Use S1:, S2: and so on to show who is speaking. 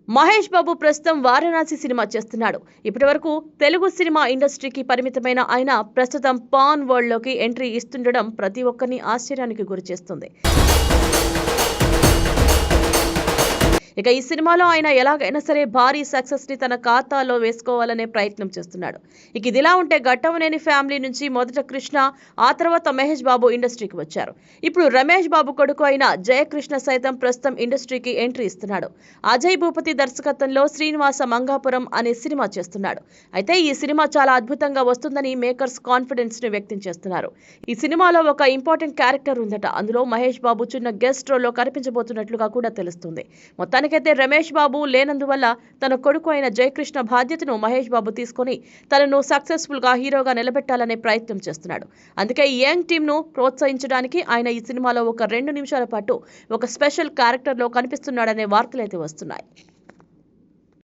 S1: మహేష్ బాబు ప్రస్తుతం వారణాసి సినిమా చేస్తున్నాడు. ఇప్పటివరకు తెలుగు సినిమా ఇండస్ట్రీకి పరిమితమైన ఆయన ప్రస్తుతం పాన్ వరల్డ్ లోకి ఎంట్రీ ఇస్తుండడం ప్రతి ఒక్కరిని ఆశ్చర్యానికి గురిచేస్తుంది. ఇక ఈ సినిమాలో ఆయన ఎలాగైనా సరే భారీ సక్సెస్ ని తన ఖాతాలో వేసుకోవాలనే ప్రయత్నం చేస్తున్నాడు. ఇక ఇదిలా ఉంటే ఘట్టమనేని ఫ్యామిలీ నుంచి మొదట కృష్ణ, ఆ తర్వాత మహేష్ బాబు ఇండస్ట్రీకి వచ్చారు. ఇప్పుడు రమేష్ బాబు కొడుకు అయిన జయకృష్ణ సైతం ప్రస్తుతం ఇండస్ట్రీకి ఎంట్రీ ఇస్తున్నాడు. అజయ్ భూపతి దర్శకత్వంలో శ్రీనివాస మంగాపురం అనే సినిమా చేస్తున్నాడు. అయితే ఈ సినిమా చాలా అద్భుతంగా వస్తుందని మేకర్స్ కాన్ఫిడెన్స్ ని వ్యక్తం చేస్తున్నారు. ఈ సినిమాలో ఒక ఇంపార్టెంట్ క్యారెక్టర్ ఉందట. అందులో మహేష్ బాబు చిన్న గెస్ట్ రోల్ లో కనిపించబోతున్నట్లుగా కూడా తెలుస్తుంది. మొత్తానికైతే రమేష్ బాబు లేనందువల్ల తన కొడుకు అయిన జయకృష్ణ బాధ్యతను మహేష్ బాబు తీసుకొని తనను సక్సెస్ఫుల్ గా హీరోగా నిలబెట్టాలనే ప్రయత్నం చేస్తున్నాడు. అందుకే ఈ యంగ్ టీమ్ ను ప్రోత్సహించడానికి ఆయన ఈ సినిమాలో ఒక 2 నిమిషాల పాటు ఒక స్పెషల్ క్యారెక్టర్ లో కనిపిస్తున్నాడనే వార్తలైతే వస్తున్నాయి.